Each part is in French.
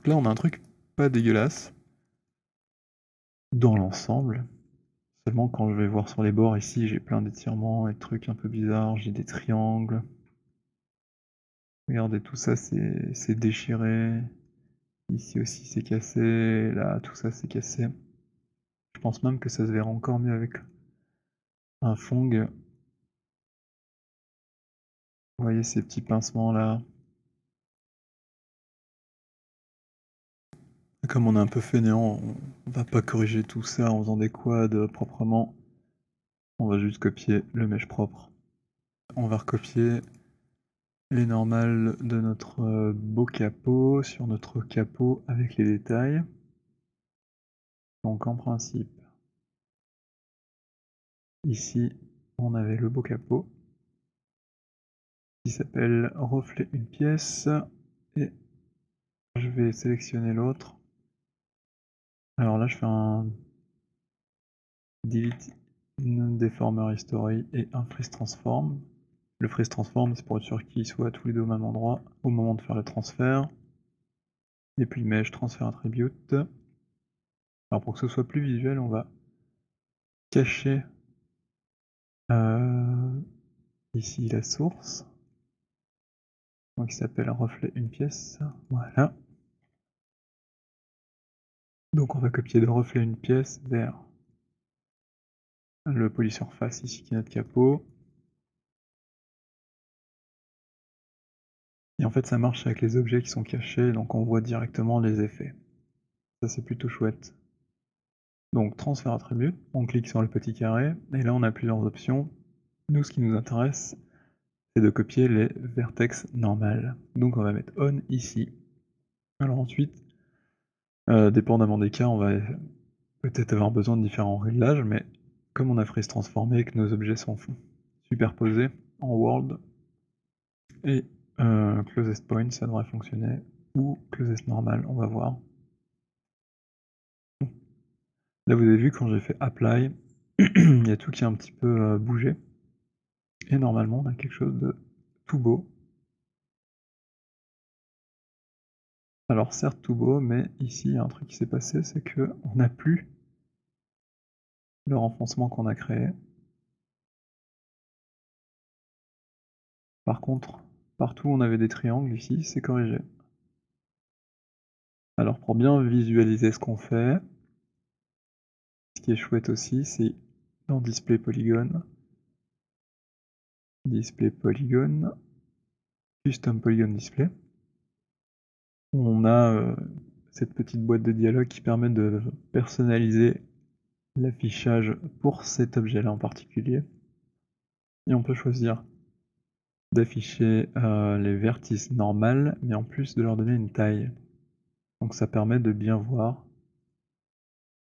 là, on a un truc pas dégueulasse dans l'ensemble. Seulement quand je vais voir sur les bords ici, j'ai plein d'étirements et de trucs un peu bizarres, j'ai des triangles. Regardez, tout ça c'est déchiré. Ici aussi c'est cassé, là tout ça c'est cassé. Je pense même que ça se verra encore mieux avec un Phong. Vous voyez ces petits pincements là? Comme on est un peu fainéant, on va pas corriger tout ça en faisant des quads proprement. On va juste copier le mesh propre. On va recopier les normales de notre beau capot sur notre capot avec les détails. Donc en principe, ici on avait le beau capot qui s'appelle reflet une pièce et je vais sélectionner l'autre. Alors là je fais un delete deformer history et un freeze transform. Le freeze transform c'est pour être sûr qu'ils soient tous les deux au même endroit au moment de faire le transfert. Et puis mesh transfer attribute. Alors pour que ce soit plus visuel, on va cacher ici la source. Donc il s'appelle reflet une pièce. Voilà. Donc on va copier de reflet une pièce vers le polysurface ici qui est notre capot. Et en fait ça marche avec les objets qui sont cachés, donc on voit directement les effets. Ça c'est plutôt chouette. Donc transfert attribute, on clique sur le petit carré, et là on a plusieurs options. Nous ce qui nous intéresse, c'est de copier les vertex normales. Donc on va mettre on ici. Alors ensuite, dépendamment des cas, on va peut-être avoir besoin de différents réglages, mais comme on a freeze transformé et que nos objets sont superposés en world, et closest point, ça devrait fonctionner, ou closest normal, on va voir. Là vous avez vu quand j'ai fait apply, il y a tout qui a un petit peu bougé, et normalement on a quelque chose de tout beau. Alors certes tout beau, mais ici il y a un truc qui s'est passé, c'est que on n'a plus le renfoncement qu'on a créé. Par contre, partout où on avait des triangles, ici, c'est corrigé. Alors pour bien visualiser ce qu'on fait, ce qui est chouette aussi, c'est dans Display Polygon, Custom Polygon Display, on a cette petite boîte de dialogue qui permet de personnaliser l'affichage pour cet objet-là en particulier. Et on peut choisir d'afficher les vertices normales, mais en plus de leur donner une taille. Donc ça permet de bien voir.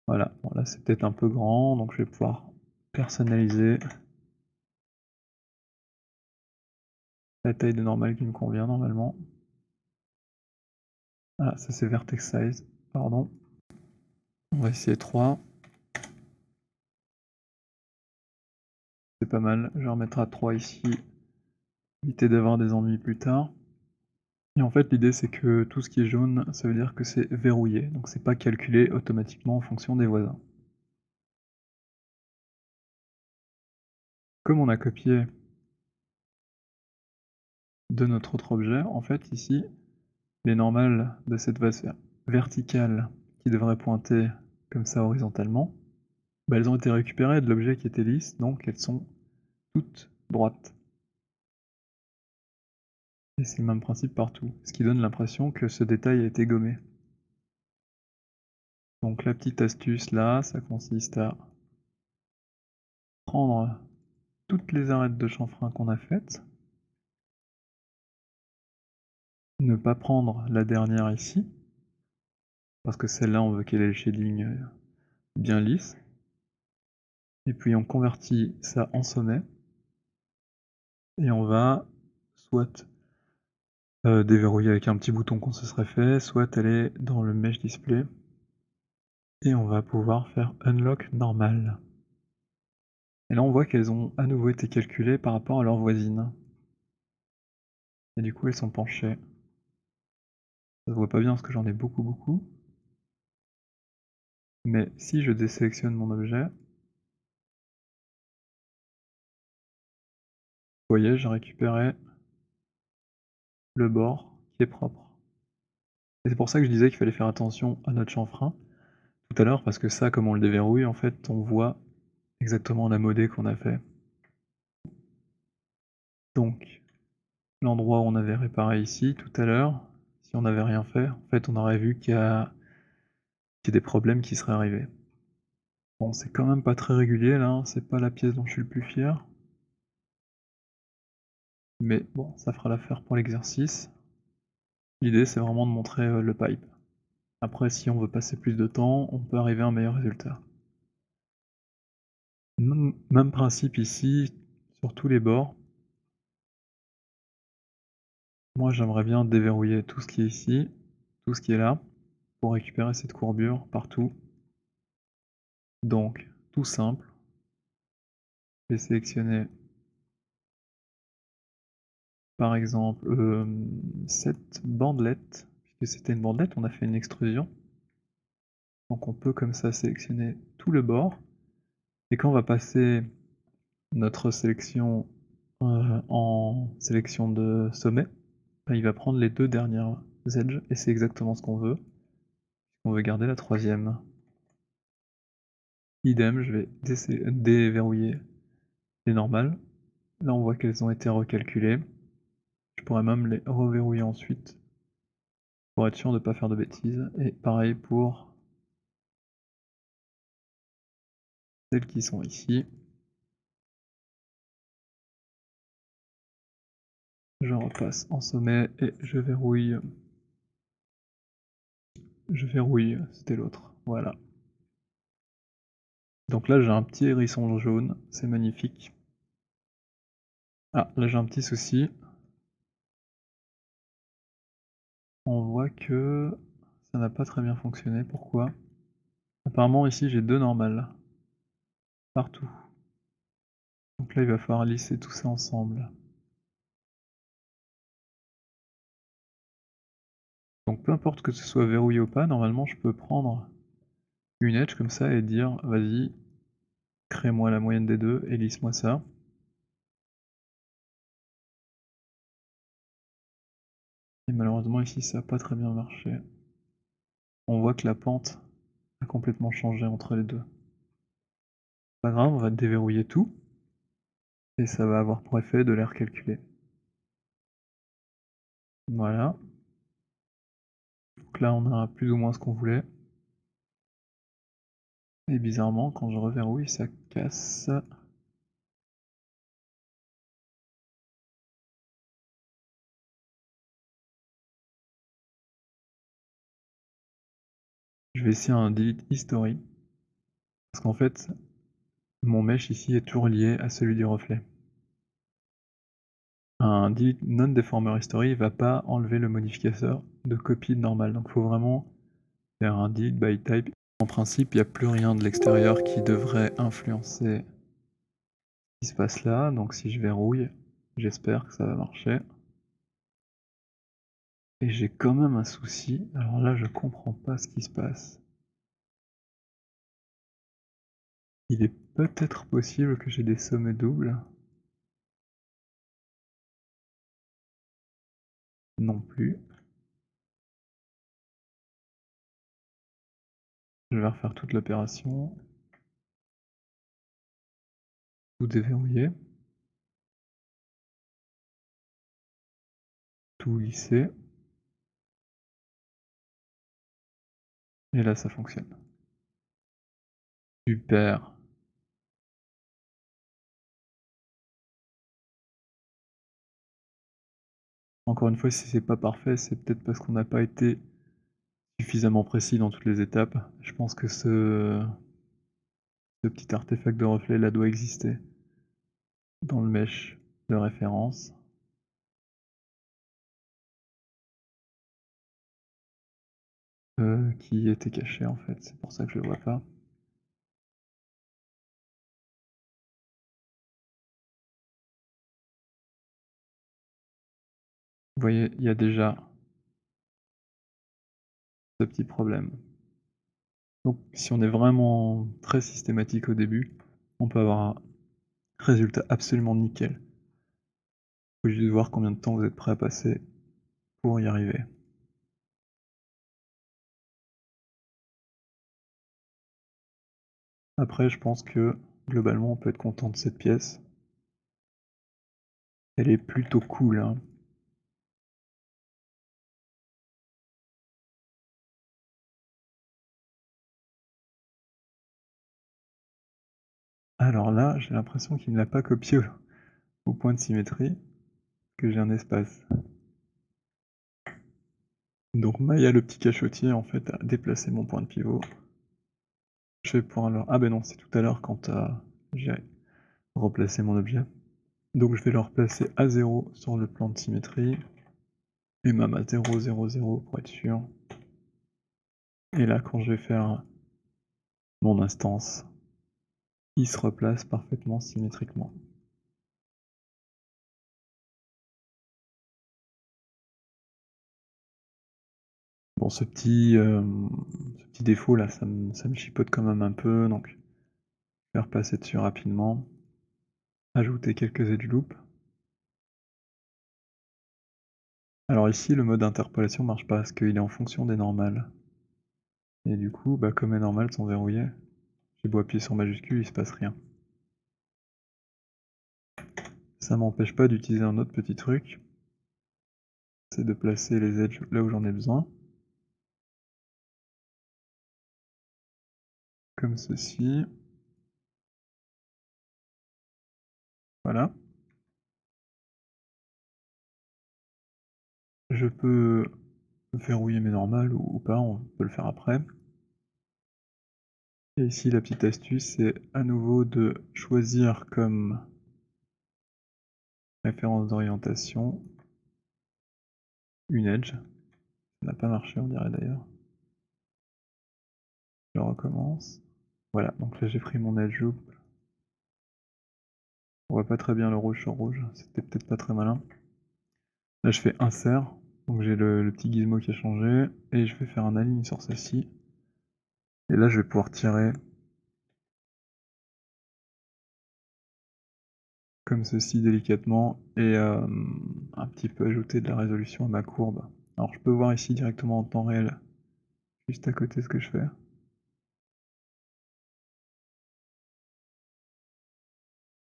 Voilà, bon là c'est peut-être un peu grand, donc je vais pouvoir personnaliser la taille de normale qui me convient normalement. Ah, ça c'est vertex size, pardon. On va essayer 3. C'est pas mal, je vais remettre à 3 ici, éviter d'avoir des ennuis plus tard. Et en fait l'idée c'est que tout ce qui est jaune, ça veut dire que c'est verrouillé, donc c'est pas calculé automatiquement en fonction des voisins. Comme on a copié de notre autre objet, en fait ici, les normales de cette face verticale qui devrait pointer comme ça horizontalement, bah, elles ont été récupérées de l'objet qui était lisse, donc elles sont toutes droites. Et c'est le même principe partout, ce qui donne l'impression que ce détail a été gommé. Donc la petite astuce là, ça consiste à prendre toutes les arêtes de chanfrein qu'on a faites, ne pas prendre la dernière ici, parce que celle-là on veut qu'elle ait le shading bien lisse, et puis on convertit ça en sommet, et on va soit déverrouiller avec un petit bouton qu'on se serait fait, soit aller dans le mesh display, et on va pouvoir faire unlock normal. Et là on voit qu'elles ont à nouveau été calculées par rapport à leurs voisines. Et du coup elles sont penchées. Ça se voit pas bien parce que j'en ai beaucoup, beaucoup. Mais si je désélectionne mon objet, vous voyez, j'ai récupéré le bord qui est propre. Et c'est pour ça que je disais qu'il fallait faire attention à notre chanfrein tout à l'heure, parce que ça, comme on le déverrouille, en fait, on voit exactement la modée qu'on a fait. Donc, l'endroit où on avait réparé ici, tout à l'heure, si on n'avait rien fait, en fait, on aurait vu qu'il y a des problèmes qui seraient arrivés. Bon, c'est quand même pas très régulier là, hein, c'est pas la pièce dont je suis le plus fier. Mais bon, ça fera l'affaire pour l'exercice. L'idée, c'est vraiment de montrer le pipe. Après, si on veut passer plus de temps, on peut arriver à un meilleur résultat. Même principe ici, sur tous les bords. Moi, j'aimerais bien déverrouiller tout ce qui est ici, tout ce qui est là, pour récupérer cette courbure partout. Donc, tout simple, je vais sélectionner par exemple cette bandelette, puisque c'était une bandelette, on a fait une extrusion. Donc on peut comme ça sélectionner tout le bord. Et quand on va passer notre sélection en sélection de sommet, bah, il va prendre les deux dernières edges et c'est exactement ce qu'on veut. On veut garder la troisième. Idem, je vais déverrouiller les normales. Là on voit qu'elles ont été recalculées. Je pourrais même les reverrouiller ensuite pour être sûr de ne pas faire de bêtises. Et pareil pour celles qui sont ici. Je repasse en sommet et je verrouille. C'était l'autre. Voilà. Donc là, j'ai un petit hérisson jaune, c'est magnifique. Ah, là j'ai un petit souci. On voit que ça n'a pas très bien fonctionné. Pourquoi? Apparemment ici j'ai deux normales. Partout. Donc là il va falloir lisser tout ça ensemble. Donc peu importe que ce soit verrouillé ou pas, normalement je peux prendre une edge comme ça et dire vas-y, crée-moi la moyenne des deux et lisse-moi ça. Et malheureusement ici ça n'a pas très bien marché. On voit que la pente a complètement changé entre les deux. Pas grave, on va déverrouiller tout. Et ça va avoir pour effet de les recalculer. Voilà. Donc là on a plus ou moins ce qu'on voulait. Et bizarrement, quand je reverrouille, ça casse. Je vais essayer un delete history. Parce qu'en fait, mon mesh ici est toujours lié à celui du reflet. Un delete non-deformer history va pas enlever le modificateur de copie normale. Donc il faut vraiment faire un delete by type. En principe, il n'y a plus rien de l'extérieur qui devrait influencer ce qui se passe là. Donc si je verrouille, j'espère que ça va marcher. Et j'ai quand même un souci. Alors là, je comprends pas ce qui se passe. Il est peut-être possible que j'ai des sommets doubles. Non plus. Je vais refaire toute l'opération. Tout déverrouiller. Tout lisser. Et là, ça fonctionne. Super. Encore une fois, si c'est pas parfait, c'est peut-être parce qu'on n'a pas été suffisamment précis dans toutes les étapes. Je pense que ce petit artefact de reflet là doit exister dans le mesh de référence. Qui était caché en fait, c'est pour ça que je le vois pas. Vous voyez, il y a déjà ce petit problème. Donc si on est vraiment très systématique au début, on peut avoir un résultat absolument nickel. Faut juste voir combien de temps vous êtes prêt à passer pour y arriver. Après je pense que, globalement, on peut être content de cette pièce. Elle est plutôt cool, hein. Alors là, j'ai l'impression qu'il ne l'a pas copié au point de symétrie, que j'ai un espace. Donc Maya le petit cachotier en fait a déplacé mon point de pivot. Je vais pouvoir le... Ah ben non, c'est tout à l'heure quand j'ai replacé mon objet. Donc je vais le replacer à 0 sur le plan de symétrie. Et même à 0, 0, 0 pour être sûr. Et là quand je vais faire mon instance, il se replace parfaitement symétriquement. Bon, ce petit défaut là, ça me chipote quand même un peu, donc je vais repasser dessus rapidement. Ajouter quelques edge loops. Alors ici, le mode interpolation marche pas, parce qu'il est en fonction des normales. Et du coup, bah, comme les normales sont verrouillées, j'ai beau appuyer sur majuscule, il se passe rien. Ça m'empêche pas d'utiliser un autre petit truc, c'est de placer les edges là où j'en ai besoin. Comme ceci. Voilà. Je peux verrouiller mes normales ou pas, on peut le faire après. Et ici, la petite astuce, c'est à nouveau de choisir comme référence d'orientation une edge. Ça n'a pas marché, on dirait d'ailleurs. Je recommence. Voilà, donc là j'ai pris mon edge loop. On voit pas très bien le rouge sur rouge, c'était peut-être pas très malin. Là je fais insert, donc j'ai le petit gizmo qui a changé, et je vais faire un align sur celle-ci. Et là je vais pouvoir tirer comme ceci délicatement, et un petit peu ajouter de la résolution à ma courbe. Alors je peux voir ici directement en temps réel, juste à côté ce que je fais.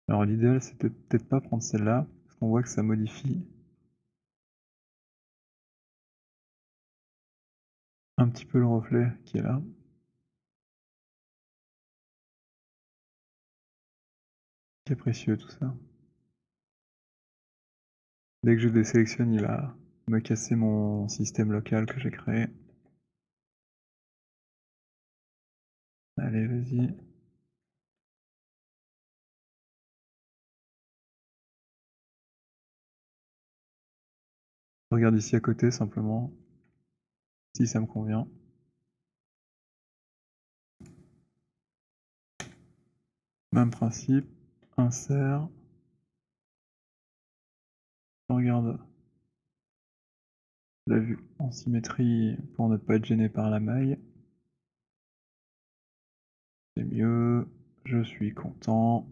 Alors l'idéal c'était peut-être pas prendre celle-là, parce qu'on voit que ça modifie un petit peu le reflet qui est là. Capricieux tout ça. Dès que je désélectionne, il va me casser mon système local que j'ai créé. Allez, vas-y. Je regarde ici à côté simplement si ça me convient. Même principe, insert. Je regarde la vue en symétrie pour ne pas être gêné par la maille. C'est mieux, je suis content.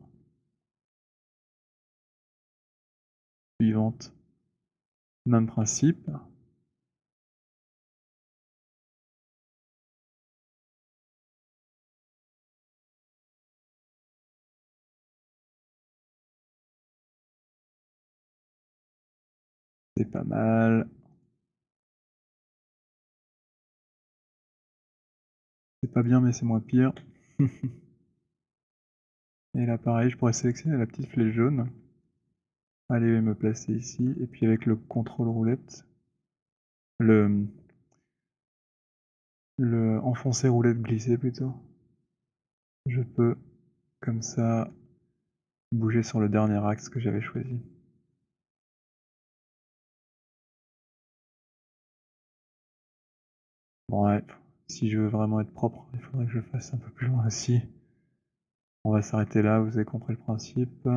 Suivante, même principe. C'est pas mal. C'est pas bien mais c'est moins pire. Et là pareil, je pourrais sélectionner la petite flèche jaune. Aller me placer ici, et puis avec le contrôle roulette, le enfoncer roulette glisser plutôt, je peux comme ça bouger sur le dernier axe que j'avais choisi. Bref, si je veux vraiment être propre, il faudrait que je fasse un peu plus loin aussi. On va s'arrêter là, vous avez compris le principe.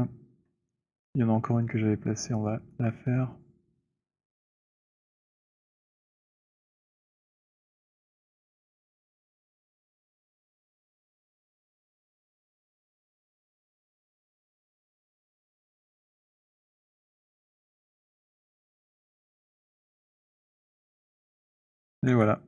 Il y en a encore une que j'avais placée, on va la faire. Et voilà.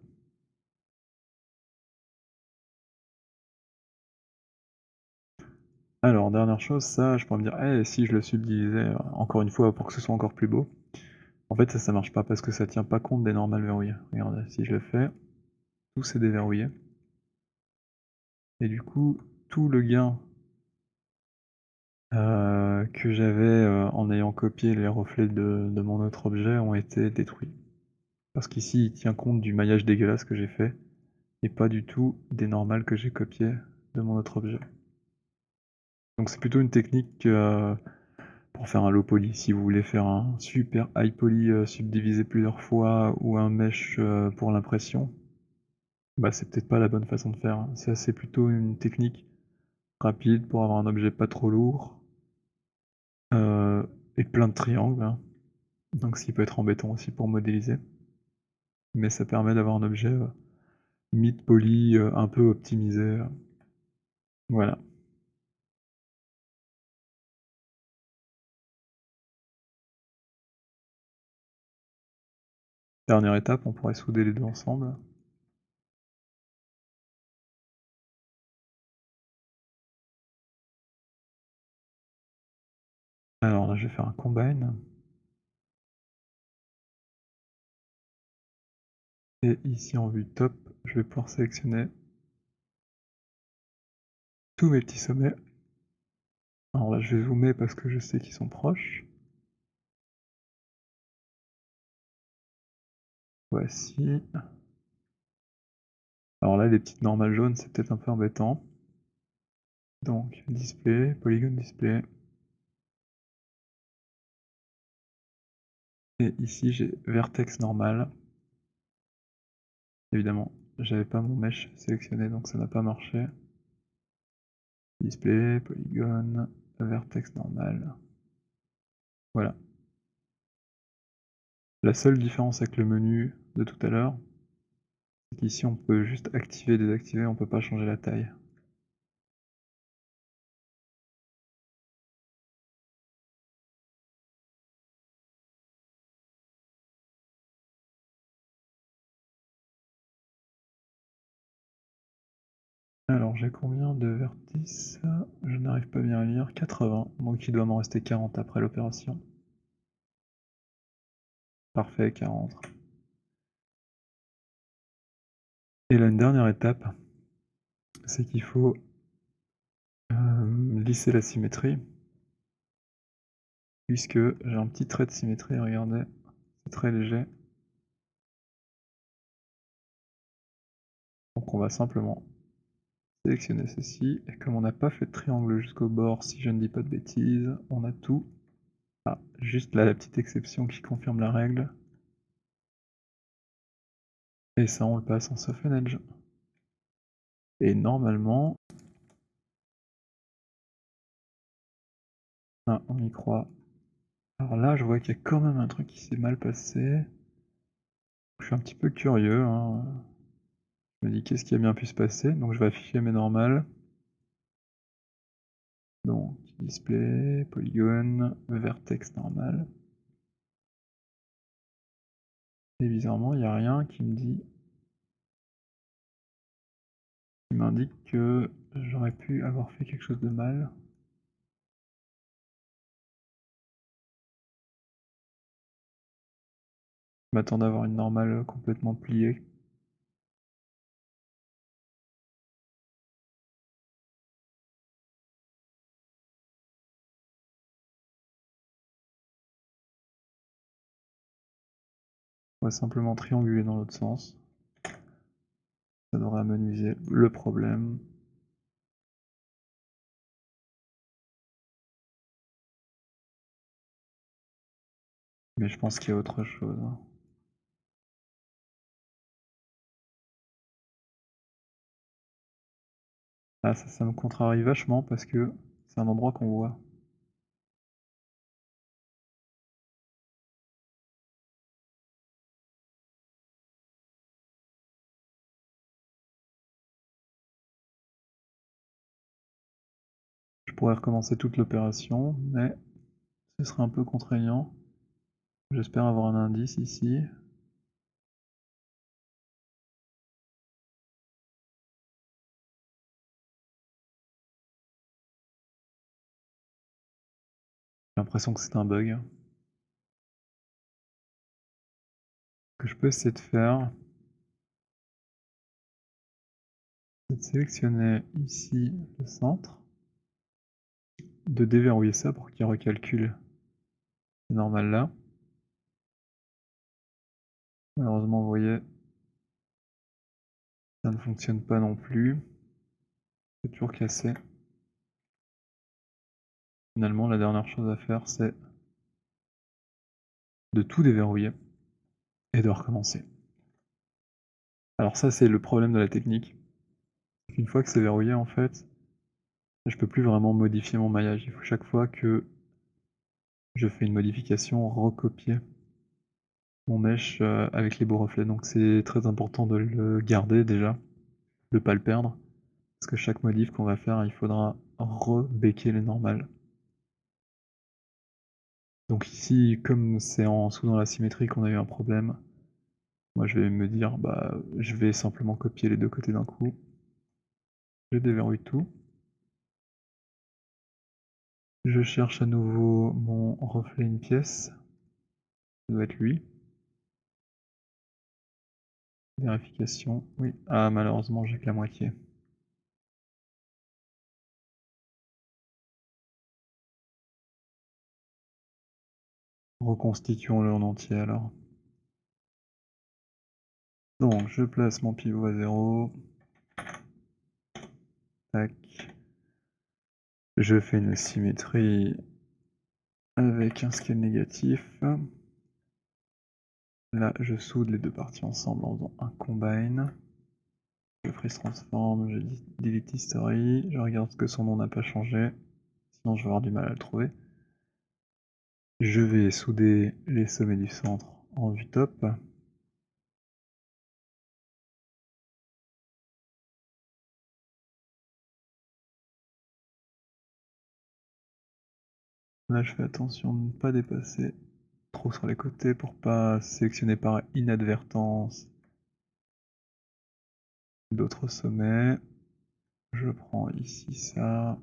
Alors dernière chose, ça je pourrais me dire: «Eh, si je le subdivisais, encore une fois pour que ce soit encore plus beau». En fait ça marche pas parce que ça tient pas compte des normales verrouillées. Regarde, si je le fais, tout s'est déverrouillé et du coup, tout le gain, que j'avais, en ayant copié les reflets de mon autre objet ont été détruits. Parce qu'ici, il tient compte du maillage dégueulasse que j'ai fait et pas du tout des normales que j'ai copiées de mon autre objet. Donc c'est plutôt une technique, pour faire un low poly. Si vous voulez faire un super high poly, subdivisé plusieurs fois ou un mesh, pour l'impression, bah, c'est peut-être pas la bonne façon de faire, hein. C'est plutôt une technique rapide pour avoir un objet pas trop lourd, et plein de triangles, hein, donc ce qui peut être embêtant aussi pour modéliser. Mais ça permet d'avoir un objet, mid poly, un peu optimisé, voilà. Dernière étape, on pourrait souder les 2 ensemble. Alors là, je vais faire un combine et ici en vue top, je vais pouvoir sélectionner tous mes petits sommets. Alors là, je vais zoomer parce que je sais qu'ils sont proches. Voici. Alors là, les petites normales jaunes, c'est peut-être un peu embêtant. Donc, display, polygon display. Et ici, j'ai vertex normal. Évidemment, j'avais pas mon mesh sélectionné, donc ça n'a pas marché. Display, polygon, vertex normal. Voilà. La seule différence avec le menu de tout à l'heure, c'est qu'ici on peut juste activer, désactiver, on peut pas changer la taille. Alors j'ai combien de vertices? Je n'arrive pas bien à lire. 80, donc il doit m'en rester 40 après l'opération. Parfait, 40. Et là, une dernière étape, c'est qu'il faut lisser la symétrie, puisque j'ai un petit trait de symétrie, regardez, c'est très léger. Donc on va simplement sélectionner ceci, et comme on n'a pas fait de triangle jusqu'au bord, si je ne dis pas de bêtises, on a tout. Ah, juste là la petite exception qui confirme la règle. Et ça on le passe en soften edge. Et normalement... Ah, on y croit. Alors là, je vois qu'il y a quand même un truc qui s'est mal passé. Je suis un petit peu curieux, hein. Je me dis qu'est-ce qui a bien pu se passer. Donc je vais afficher mes normales. Donc display, polygone, vertex normal. Et bizarrement, il n'y a rien qui me dit, qui m'indique que j'aurais pu avoir fait quelque chose de mal. Je m'attendais à avoir une normale complètement pliée. On va simplement trianguler dans l'autre sens. Ça devrait amenuiser le problème. Mais je pense qu'il y a autre chose, hein. Ah, ça me contrarie vachement parce que c'est un endroit qu'on voit. Je pourrais recommencer toute l'opération, mais ce serait un peu contraignant. J'espère avoir un indice ici. J'ai l'impression que c'est un bug. Ce que je peux essayer de faire, c'est de sélectionner ici le centre, de déverrouiller ça pour qu'il recalcule ces normales-là. Malheureusement, vous voyez, ça ne fonctionne pas non plus. C'est toujours cassé. Finalement, la dernière chose à faire, c'est de tout déverrouiller et de recommencer. Alors ça, c'est le problème de la technique. Une fois que c'est verrouillé, en fait, je peux plus vraiment modifier mon maillage. Il faut chaque fois que je fais une modification, recopier mon mesh avec les beaux reflets. Donc c'est très important de le garder déjà, de pas le perdre. Parce que chaque modif qu'on va faire, il faudra re-béquer les normales. Donc ici, comme c'est en soudain la symétrie qu'on a eu un problème, moi je vais me dire, bah je vais simplement copier les deux côtés d'un coup. Je déverrouille tout. Je cherche à nouveau mon reflet une pièce. Ça doit être lui. Vérification, oui. Ah malheureusement j'ai que la moitié. Reconstituons-le en entier alors. Donc je place mon pivot à 0. Tac. Je fais une symétrie avec un scale négatif. Là, je soude les deux parties ensemble en faisant un combine. Je freeze transform, je delete history, je regarde que son nom n'a pas changé, sinon je vais avoir du mal à le trouver. Je vais souder les sommets du centre en vue top. Là, je fais attention de ne pas dépasser trop sur les côtés pour pas sélectionner par inadvertance d'autres sommets. Je prends ici ça.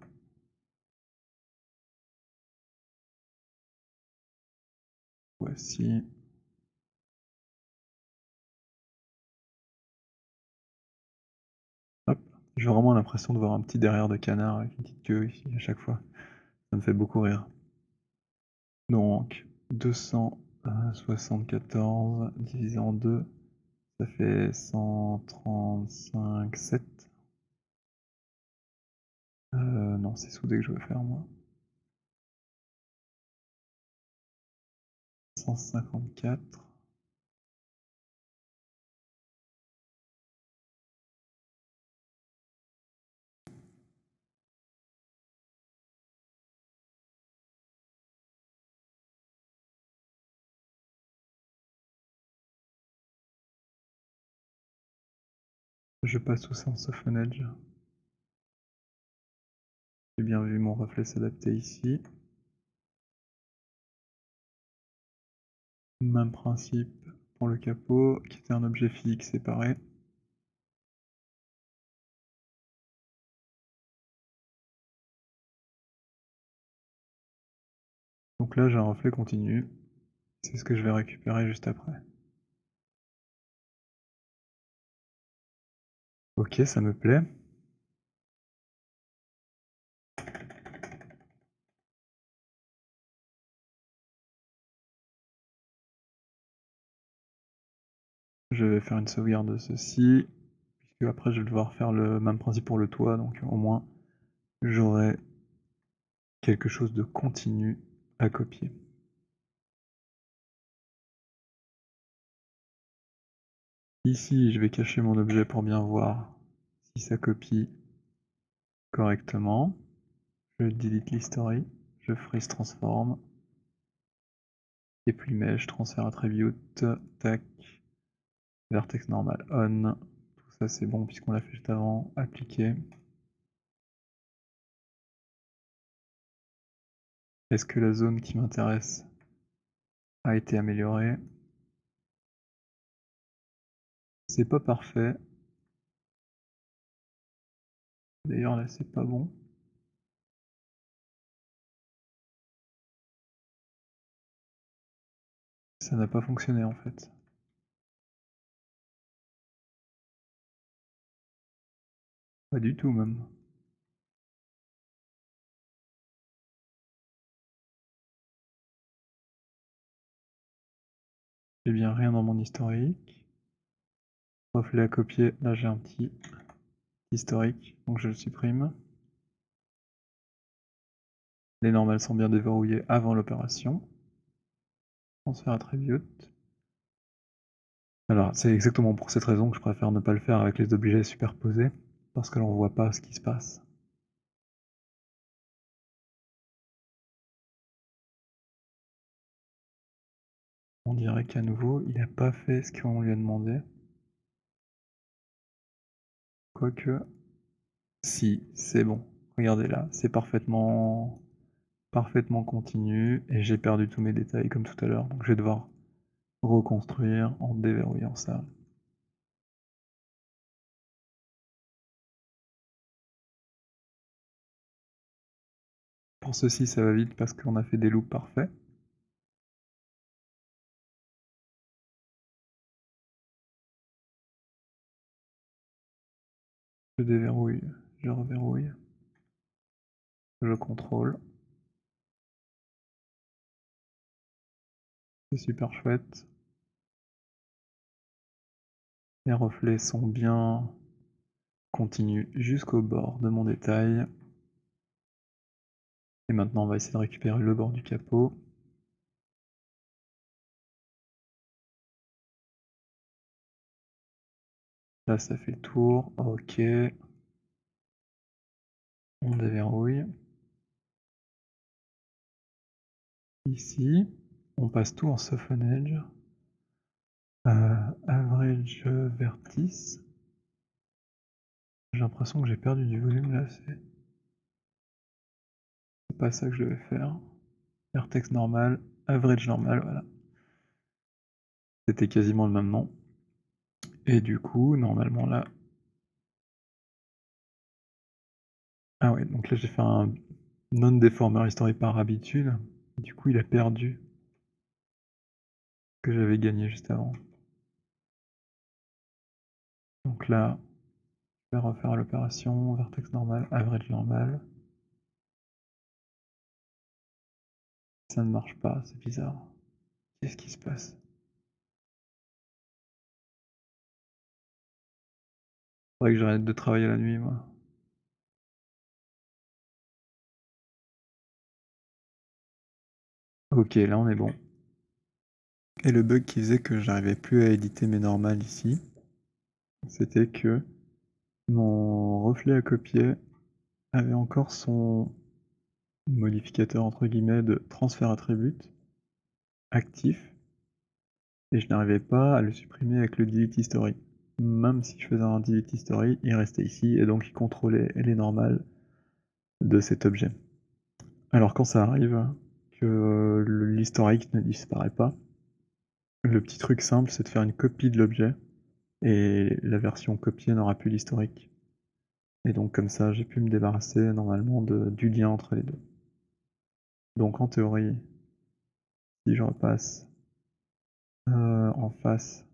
Voici. Hop. J'ai vraiment l'impression de voir un petit derrière de canard avec une petite queue ici à chaque fois. Ça me fait beaucoup rire. Donc 274 divisé en 2, ça fait 135,7. Non, c'est soudé que je veux faire moi. 154. Je passe tout ça en soften edge. J'ai bien vu mon reflet s'adapter ici. Même principe pour le capot, qui était un objet physique séparé. Donc là j'ai un reflet continu. C'est ce que je vais récupérer juste après. Ok, ça me plaît. Je vais faire une sauvegarde de ceci, puisque après je vais devoir faire le même principe pour le toit, donc au moins j'aurai quelque chose de continu à copier. Ici, je vais cacher mon objet pour bien voir si ça copie correctement. Je delete l'history, je freeze transform, et puis mesh, transfert attribute, tac, vertex normal on, tout ça c'est bon puisqu'on l'a fait juste avant, appliquer. Est-ce que la zone qui m'intéresse a été améliorée? C'est pas parfait. D'ailleurs là c'est pas bon. Ça n'a pas fonctionné en fait. Pas du tout même. J'ai bien rien dans mon historique. Reflet à copier, là j'ai un petit historique, donc je le supprime. Les normales sont bien déverrouillées avant l'opération. Transfert attribute. Alors, c'est exactement pour cette raison que je préfère ne pas le faire avec les objets superposés, parce que l'on voit pas ce qui se passe. On dirait qu'à nouveau, il n'a pas fait ce qu'on lui a demandé. Quoique, si, c'est bon. Regardez là, c'est parfaitement continu, et j'ai perdu tous mes détails comme tout à l'heure, donc je vais devoir reconstruire en déverrouillant ça. Pour ceci, ça va vite parce qu'on a fait des loops parfaits. Je déverrouille, je reverrouille, je contrôle. C'est super chouette. Les reflets sont bien continus jusqu'au bord de mon détail. Et maintenant, on va essayer de récupérer le bord du capot. Là, ça fait le tour. Ok. On déverrouille. Ici, on passe tout en soften edge. Average vertice. J'ai l'impression que j'ai perdu du volume là. C'est pas ça que je devais faire. Vertex normal, average normal, voilà. C'était quasiment le même nom. Et du coup, normalement là. Ah ouais, donc là j'ai fait un non-deformer history par habitude. Du coup, il a perdu ce que j'avais gagné juste avant. Donc là, je vais refaire l'opération, vertex normal, average normal. Ça ne marche pas, c'est bizarre. Qu'est-ce qui se passe? Faudrait que j'arrête de travailler la nuit, moi. Ok, là on est bon. Et le bug qui faisait que j'arrivais plus à éditer mes normales ici, c'était que mon reflet à copier avait encore son modificateur entre guillemets de transfert attribute actif, et je n'arrivais pas à le supprimer avec le delete history. Même si je faisais un delete history, il restait ici, et donc il contrôlait les normales de cet objet. Alors quand ça arrive, que l'historique ne disparaît pas, le petit truc simple c'est de faire une copie de l'objet, et la version copiée n'aura plus l'historique. Et donc comme ça j'ai pu me débarrasser normalement du lien entre les deux. Donc en théorie, si je repasse en face,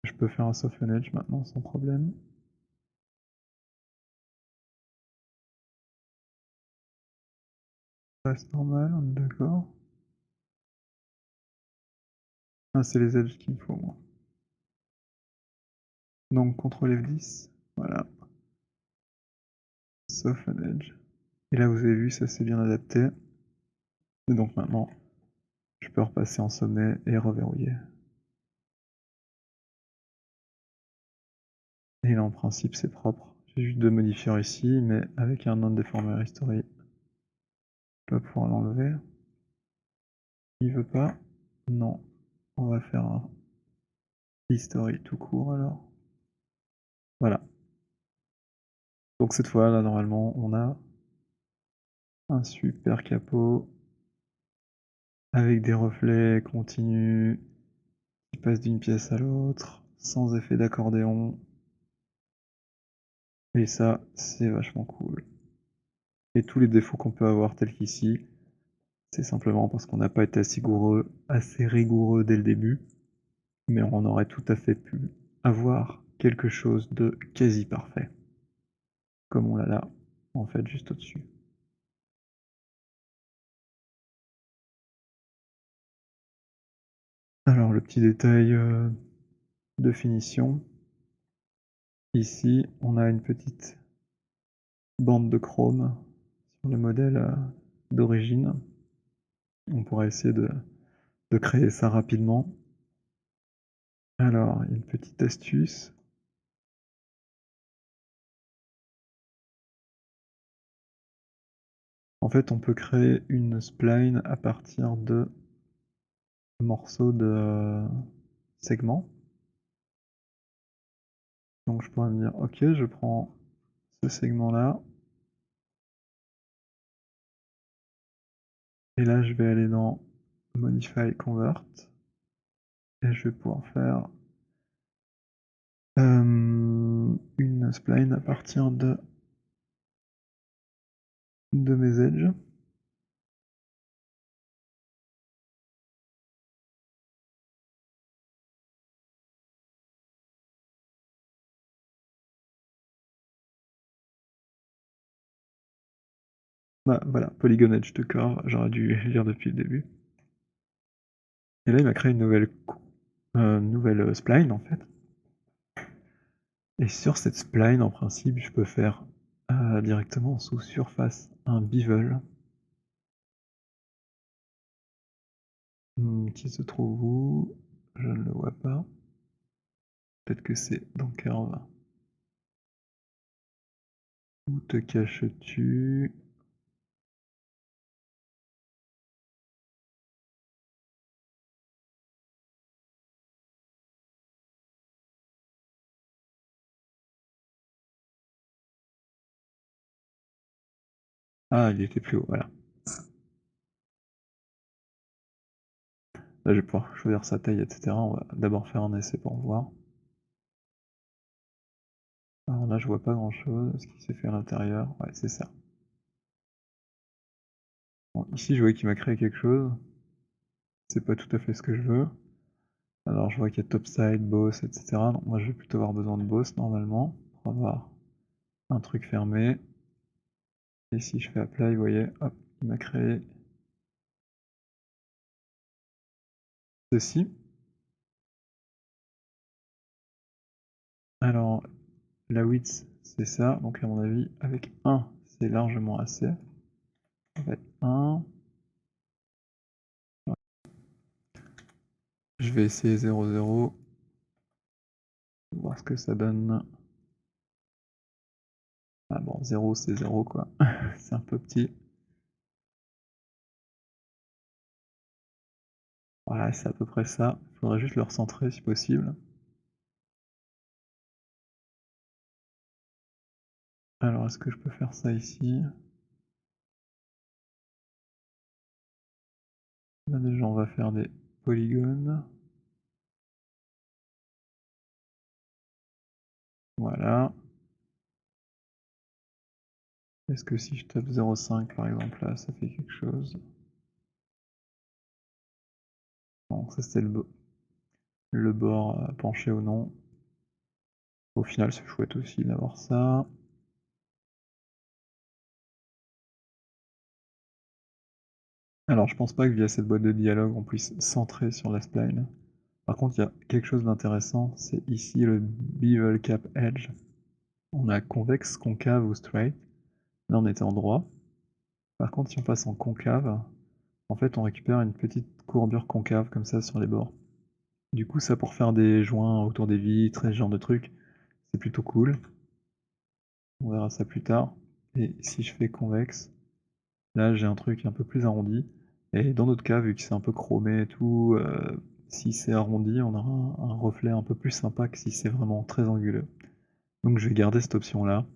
je peux faire un soften edge maintenant sans problème. Reste normal, on est d'accord. Ah, c'est les edges qu'il me faut, moi. Donc, CTRL F10, voilà. Soften edge. Et là, vous avez vu, ça s'est bien adapté. Et donc maintenant, je peux repasser en sommet et reverrouiller. Et là, en principe, c'est propre. J'ai juste de modifier ici, mais avec un non-deformer history, je vais pouvoir l'enlever. Il veut pas. Non. On va faire un history tout court alors. Voilà. Donc cette fois là normalement on a un super capot avec des reflets continus qui passent d'une pièce à l'autre sans effet d'accordéon. Et ça c'est vachement cool. Et tous les défauts qu'on peut avoir tels qu'ici C'est simplement parce qu'on n'a pas été assez rigoureux dès le début, mais on aurait tout à fait pu avoir quelque chose de quasi parfait, comme on l'a là, en fait, juste au-dessus. Alors le petit détail de finition, ici on a une petite bande de chrome sur le modèle d'origine. On pourrait essayer de créer ça rapidement. Alors, une petite astuce. En fait, on peut créer une spline à partir de morceaux de segments. Donc je pourrais me dire, ok, je prends ce segment-là, et là je vais aller dans Modify Convert, et je vais pouvoir faire une spline à partir de mes edges. Bah voilà, Polygon Edge to Curve, j'aurais dû lire depuis le début. Et là il m'a créé une nouvelle spline en fait. Et sur cette spline, en principe, je peux faire directement sous surface un bevel qui se trouve où? Je ne le vois pas. Peut-être que c'est dans Curve. Où te caches-tu? Ah, il était plus haut, voilà. Là, je vais pouvoir choisir sa taille, etc. On va d'abord faire un essai pour voir. Alors là, je vois pas grand-chose. Ce qui s'est fait à l'intérieur, ouais, c'est ça. Bon, ici, je vois qu'il m'a créé quelque chose. C'est pas tout à fait ce que je veux. Alors, je vois qu'il y a topside, boss, etc. Donc moi, je vais plutôt avoir besoin de boss, normalement, pour avoir un truc fermé. Et si je fais apply, vous voyez, hop, il m'a créé ceci. Alors, la width, c'est ça. Donc à mon avis, avec 1, c'est largement assez. On va être 1. Je vais essayer 0, 0. Voir ce que ça donne. Ah bon, 0, c'est 0, quoi. C'est un peu petit. Voilà, c'est à peu près ça. Il faudrait juste le recentrer si possible. Alors, est-ce que je peux faire ça ici? Là, déjà, on va faire des polygones. Voilà. Est-ce que si je tape 0,5 par exemple là, ça fait quelque chose? Bon, ça c'était le bord penché ou non. Au final, c'est chouette aussi d'avoir ça. Alors, je pense pas que via cette boîte de dialogue, on puisse centrer sur la spline. Par contre, il y a quelque chose d'intéressant, c'est ici le Bevel Cap Edge. On a convexe, concave ou straight. Là, on était en droit. Par contre, si on passe en concave, en fait, on récupère une petite courbure concave comme ça sur les bords. Du coup, ça pour faire des joints autour des vitres et ce genre de trucs, c'est plutôt cool. On verra ça plus tard. Et si je fais convexe, là j'ai un truc un peu plus arrondi. Et dans notre cas, vu que c'est un peu chromé et tout, si c'est arrondi, on aura un reflet un peu plus sympa que si c'est vraiment très anguleux. Donc je vais garder cette option là.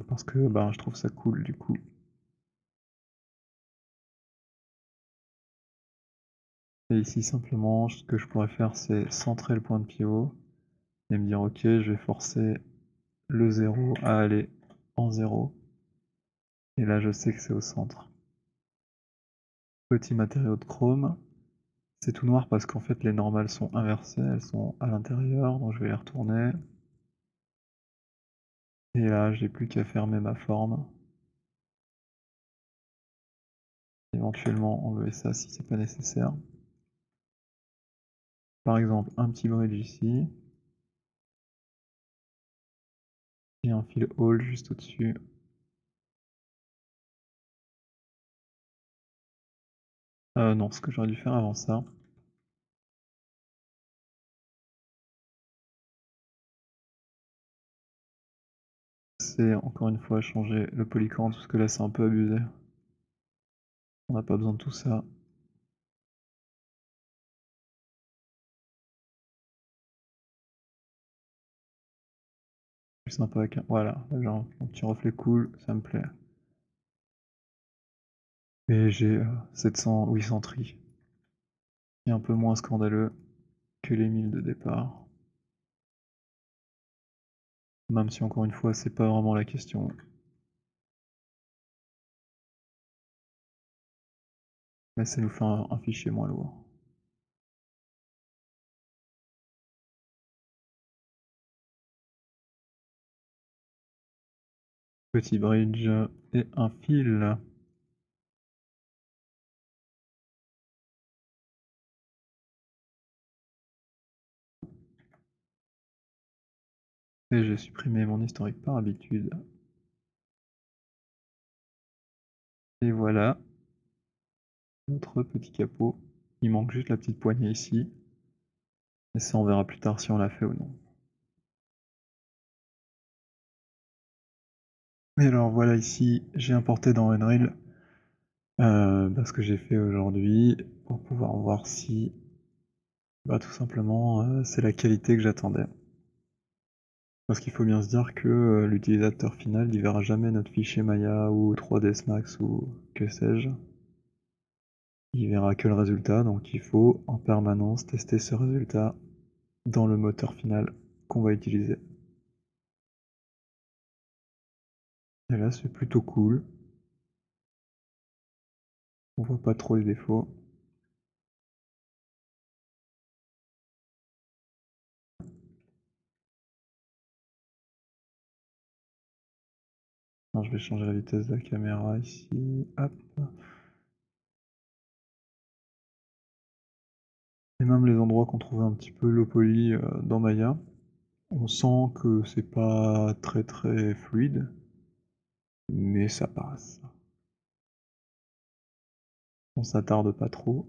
Parce que bah, je trouve ça cool du coup. Et ici simplement, ce que je pourrais faire c'est centrer le point de pivot. Et me dire ok, je vais forcer le 0 à aller en 0. Et là je sais que c'est au centre. Petit matériau de chrome. C'est tout noir parce qu'en fait les normales sont inversées, elles sont à l'intérieur, donc je vais les retourner. Et là, j'ai plus qu'à fermer ma forme. Éventuellement enlever ça si c'est pas nécessaire. Par exemple, un petit bridge ici. Et un fil haul juste au-dessus. Non, ce que j'aurais dû faire avant ça, c'est encore une fois changer le polychrome parce que là c'est un peu abusé. On n'a pas besoin de tout ça. Plus sympa avec un... Voilà, genre un petit reflet cool, ça me plaît. Et j'ai 700-800 tri. Et un peu moins scandaleux que les 1000 de départ. Même si encore une fois c'est pas vraiment la question. Mais ça nous fait un fichier moins lourd. Petit bridge et un fil. Et j'ai supprimé mon historique par habitude. Et voilà notre petit capot. Il manque juste la petite poignée ici. Et ça on verra plus tard si on l'a fait ou non. Et alors voilà ici, j'ai importé dans Unreal ce que j'ai fait aujourd'hui pour pouvoir voir si tout simplement c'est la qualité que j'attendais. Parce qu'il faut bien se dire que l'utilisateur final il verra jamais notre fichier Maya ou 3ds Max ou que sais-je. Il verra que le résultat, donc il faut en permanence tester ce résultat dans le moteur final qu'on va utiliser. Et là c'est plutôt cool. On voit pas trop les défauts. Alors, je vais changer la vitesse de la caméra ici. Hop. Et même les endroits qu'on trouvait un petit peu low poly dans Maya, on sent que c'est pas très fluide, mais ça passe. On s'attarde pas trop.